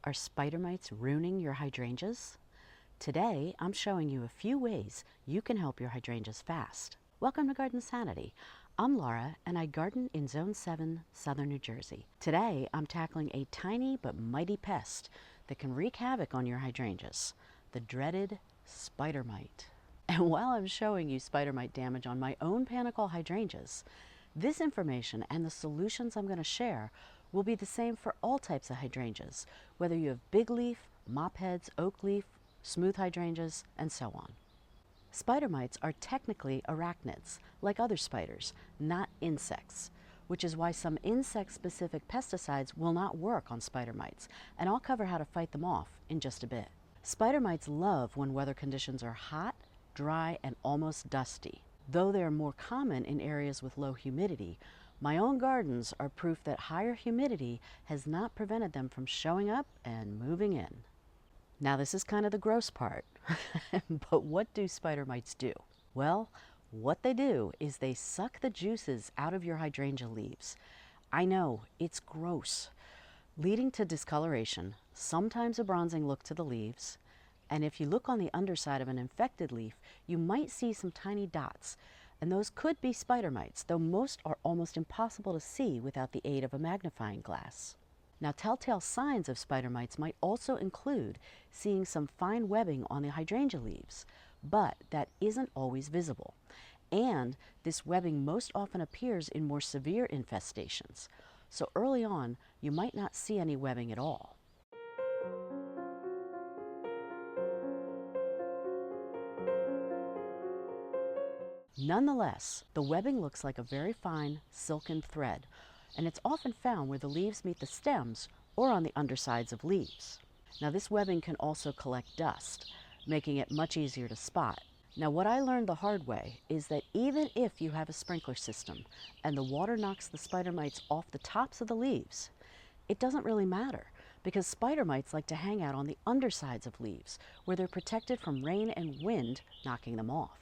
Are spider mites ruining your hydrangeas? Today, I'm showing you a few ways you can help your hydrangeas fast. Welcome to Garden Sanity. I'm Laura, and I garden in Zone 7, Southern New Jersey. Today, I'm tackling a tiny but mighty pest that can wreak havoc on your hydrangeas, the dreaded spider mite. And while I'm showing you spider mite damage on my own panicle hydrangeas, this information and the solutions I'm going to share will be the same for all types of hydrangeas, whether you have big leaf, mop heads, oak leaf, smooth hydrangeas, and so on. Spider mites are technically arachnids, like other spiders, not insects, which is why some insect-specific pesticides will not work on spider mites, and I'll cover how to fight them off in just a bit. Spider mites love when weather conditions are hot, dry, and almost dusty. Though they are more common in areas with low humidity, my own gardens are proof that higher humidity has not prevented them from showing up and moving in. Now this is kind of the gross part, but what do spider mites do? Well, what they do is they suck the juices out of your hydrangea leaves. I know, it's gross, leading to discoloration, sometimes a bronzing look to the leaves, and if you look on the underside of an infected leaf, you might see some tiny dots, and those could be spider mites, though most are almost impossible to see without the aid of a magnifying glass. Now, telltale signs of spider mites might also include seeing some fine webbing on the hydrangea leaves, but that isn't always visible. And this webbing most often appears in more severe infestations. So early on, you might not see any webbing at all. Nonetheless, the webbing looks like a very fine silken thread, and it's often found where the leaves meet the stems or on the undersides of leaves. Now this webbing can also collect dust, making it much easier to spot. Now what I learned the hard way is that even if you have a sprinkler system and the water knocks the spider mites off the tops of the leaves, it doesn't really matter because spider mites like to hang out on the undersides of leaves where they're protected from rain and wind knocking them off.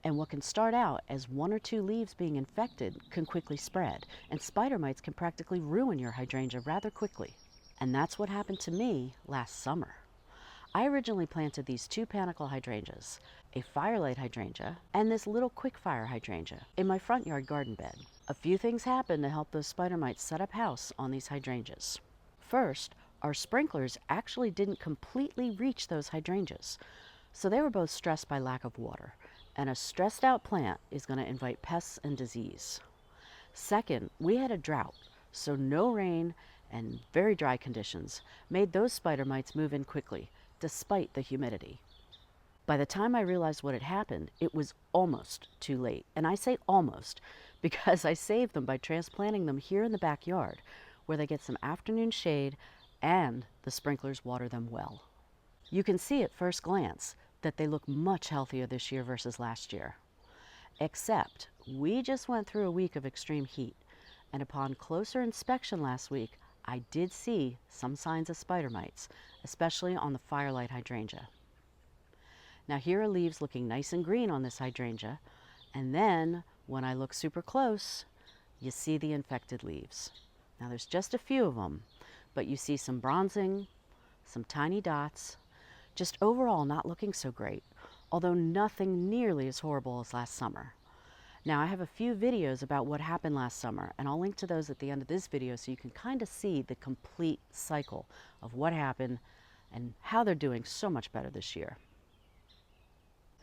And what can start out as one or two leaves being infected can quickly spread, and spider mites can practically ruin your hydrangea rather quickly. And that's what happened to me last summer. I originally planted these two panicle hydrangeas, a firelight hydrangea and this little quickfire hydrangea, in my front yard garden bed. A few things happened to help those spider mites set up house on these hydrangeas. First, our sprinklers actually didn't completely reach those hydrangeas, so they were both stressed by lack of water. And a stressed out plant is going to invite pests and disease. Second, we had a drought, so no rain and very dry conditions made those spider mites move in quickly, despite the humidity. By the time I realized what had happened, it was almost too late. And I say almost because I saved them by transplanting them here in the backyard, where they get some afternoon shade and the sprinklers water them well. You can see at first glance that they look much healthier this year versus last year. Except, we just went through a week of extreme heat, and upon closer inspection last week, I did see some signs of spider mites, especially on the firelight hydrangea. Now here are leaves looking nice and green on this hydrangea, and then when I look super close, you see the infected leaves. Now there's just a few of them, but you see some bronzing, some tiny dots, just overall not looking so great, although nothing nearly as horrible as last summer. Now I have a few videos about what happened last summer, and I'll link to those at the end of this video so you can kind of see the complete cycle of what happened and how they're doing so much better this year.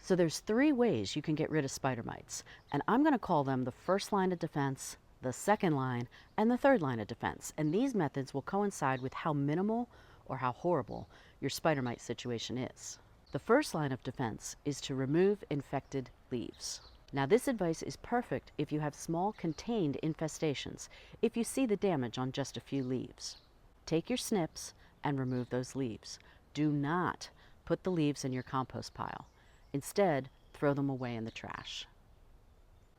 So there's three ways you can get rid of spider mites, and I'm going to call them the first line of defense, the second line, and the third line of defense. And these methods will coincide with how minimal or how horrible your spider mite situation is. The first line of defense is to remove infected leaves. Now this advice is perfect if you have small contained infestations, if you see the damage on just a few leaves. Take your snips and remove those leaves. Do not put the leaves in your compost pile. Instead, throw them away in the trash.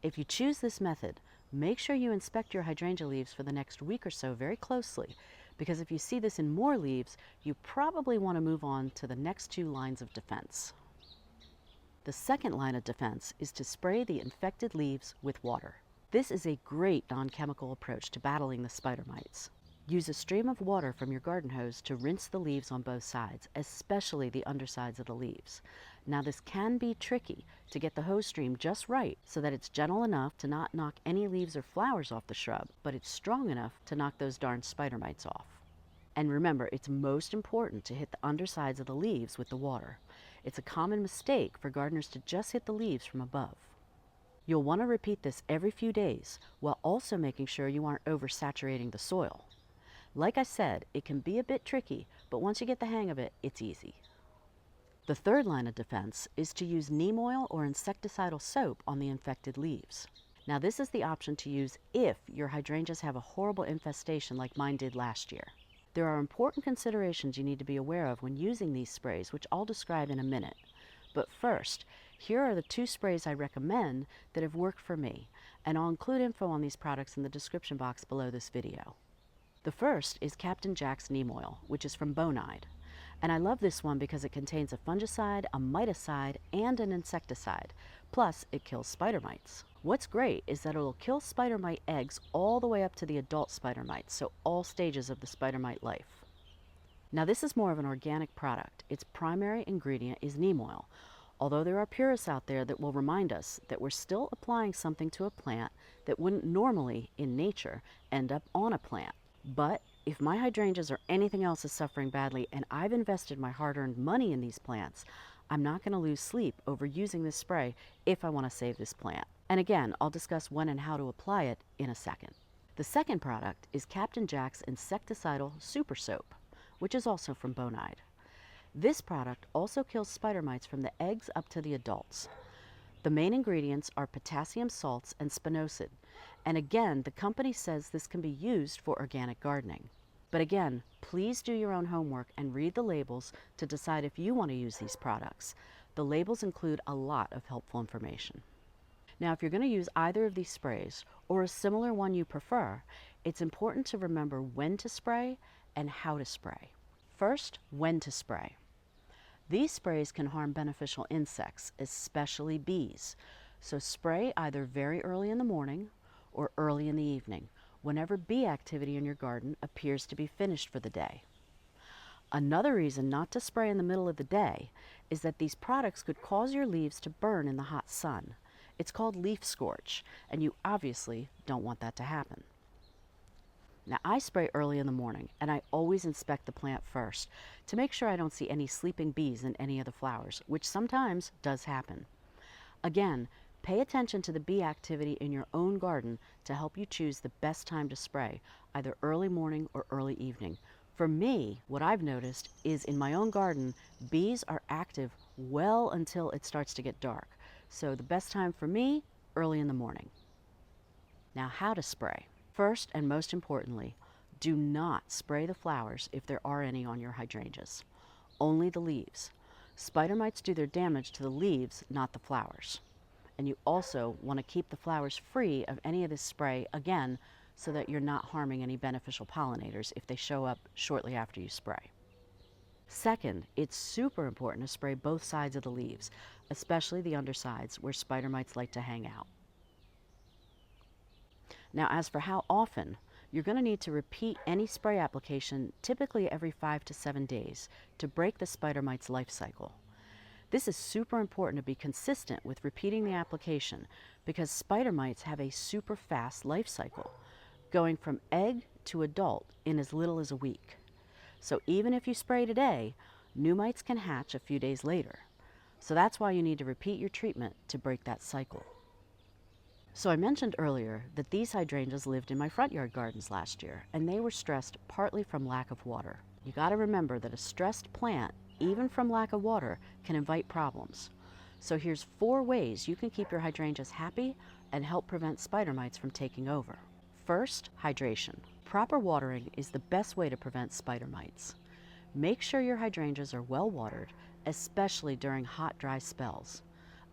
If you choose this method, make sure you inspect your hydrangea leaves for the next week or so very closely, because if you see this in more leaves, you probably want to move on to the next two lines of defense. The second line of defense is to spray the infected leaves with water. This is a great non-chemical approach to battling the spider mites. Use a stream of water from your garden hose to rinse the leaves on both sides, especially the undersides of the leaves. Now this can be tricky to get the hose stream just right so that it's gentle enough to not knock any leaves or flowers off the shrub, but it's strong enough to knock those darn spider mites off. And remember, it's most important to hit the undersides of the leaves with the water. It's a common mistake for gardeners to just hit the leaves from above. You'll want to repeat this every few days while also making sure you aren't oversaturating the soil. Like I said, it can be a bit tricky, but once you get the hang of it, it's easy. The third line of defense is to use neem oil or insecticidal soap on the infected leaves. Now this is the option to use if your hydrangeas have a horrible infestation like mine did last year. There are important considerations you need to be aware of when using these sprays, which I'll describe in a minute. But first, here are the 2 sprays I recommend that have worked for me, and I'll include info on these products in the description box below this video. The first is Captain Jack's Neem Oil, which is from Bonide. And I love this one because it contains a fungicide, a miticide, and an insecticide. Plus, it kills spider mites. What's great is that it'll kill spider mite eggs all the way up to the adult spider mites, so all stages of the spider mite life. Now this is more of an organic product. Its primary ingredient is neem oil, although there are purists out there that will remind us that we're still applying something to a plant that wouldn't normally, in nature, end up on a plant. But if my hydrangeas or anything else is suffering badly and I've invested my hard-earned money in these plants, I'm not going to lose sleep over using this spray if I want to save this plant. And again, I'll discuss when and how to apply it in a second. The second product is Captain Jack's Insecticidal Super Soap, which is also from Bonide. This product also kills spider mites from the eggs up to the adults. The main ingredients are potassium salts and spinosad, and again, the company says this can be used for organic gardening. But again, please do your own homework and read the labels to decide if you want to use these products. The labels include a lot of helpful information. Now, if you're going to use either of these sprays, or a similar one you prefer, it's important to remember when to spray and how to spray. First, when to spray. These sprays can harm beneficial insects, especially bees. So spray either very early in the morning or early in the evening, whenever bee activity in your garden appears to be finished for the day. Another reason not to spray in the middle of the day is that these products could cause your leaves to burn in the hot sun. It's called leaf scorch, and you obviously don't want that to happen. Now, I spray early in the morning, and I always inspect the plant first to make sure I don't see any sleeping bees in any of the flowers, which sometimes does happen. Again, pay attention to the bee activity in your own garden to help you choose the best time to spray, either early morning or early evening. For me, what I've noticed is in my own garden, bees are active well until it starts to get dark. So the best time for me, early in the morning. Now, how to spray. First and most importantly, do not spray the flowers if there are any on your hydrangeas. Only the leaves. Spider mites do their damage to the leaves, not the flowers. And you also want to keep the flowers free of any of this spray, again, so that you're not harming any beneficial pollinators if they show up shortly after you spray. Second, it's super important to spray both sides of the leaves, especially the undersides where spider mites like to hang out. Now, as for how often, you're going to need to repeat any spray application typically every 5 to 7 days to break the spider mite's life cycle. This is super important to be consistent with repeating the application because spider mites have a super fast life cycle, going from egg to adult in as little as a week. So even if you spray today, new mites can hatch a few days later. So that's why you need to repeat your treatment to break that cycle. So I mentioned earlier that these hydrangeas lived in my front yard gardens last year, and they were stressed partly from lack of water. You got to remember that a stressed plant, even from lack of water, can invite problems. So here's 4 ways you can keep your hydrangeas happy and help prevent spider mites from taking over. First, hydration. Proper watering is the best way to prevent spider mites. Make sure your hydrangeas are well watered, especially during hot, dry spells.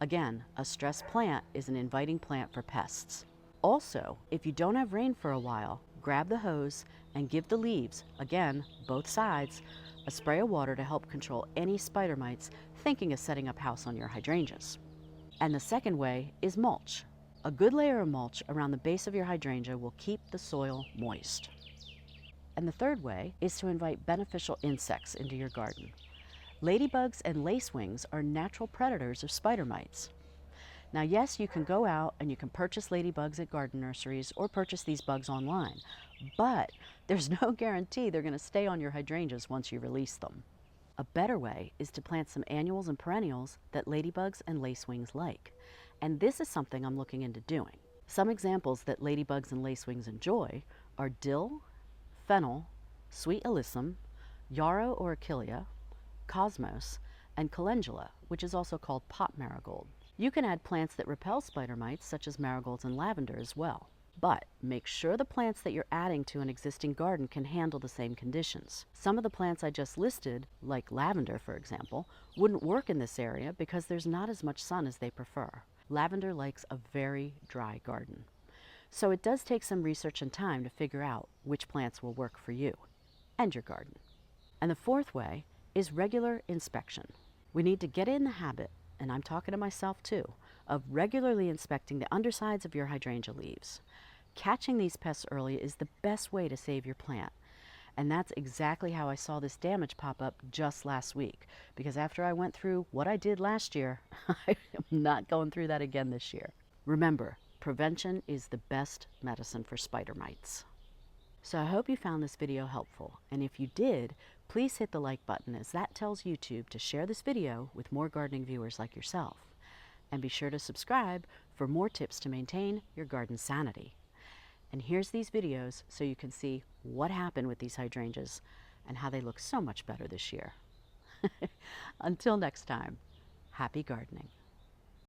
Again, a stressed plant is an inviting plant for pests. Also, if you don't have rain for a while, grab the hose and give the leaves, again, both sides, a spray of water to help control any spider mites thinking of setting up house on your hydrangeas. And the second way is mulch. A good layer of mulch around the base of your hydrangea will keep the soil moist. And the third way is to invite beneficial insects into your garden. Ladybugs and lacewings are natural predators of spider mites. Now, yes, you can go out and you can purchase ladybugs at garden nurseries or purchase these bugs online, but there's no guarantee they're going to stay on your hydrangeas once you release them. A better way is to plant some annuals and perennials that ladybugs and lacewings like. And this is something I'm looking into doing. Some examples that ladybugs and lacewings enjoy are dill, fennel, sweet alyssum, yarrow or achillea, cosmos, and calendula, which is also called pot marigold. You can add plants that repel spider mites, such as marigolds and lavender as well. But make sure the plants that you're adding to an existing garden can handle the same conditions. Some of the plants I just listed, like lavender for example, wouldn't work in this area because there's not as much sun as they prefer. Lavender likes a very dry garden. So it does take some research and time to figure out which plants will work for you and your garden. And the fourth way is regular inspection. We need to get in the habit, and I'm talking to myself too, of regularly inspecting the undersides of your hydrangea leaves. Catching these pests early is the best way to save your plant. And that's exactly how I saw this damage pop up just last week, because after I went through what I did last year, I am not going through that again this year. Remember, prevention is the best medicine for spider mites. So I hope you found this video helpful, and if you did, please hit the like button, as that tells YouTube to share this video with more gardening viewers like yourself. And be sure to subscribe for more tips to maintain your garden sanity. And here's these videos so you can see what happened with these hydrangeas and how they look so much better this year. Until next time, happy gardening.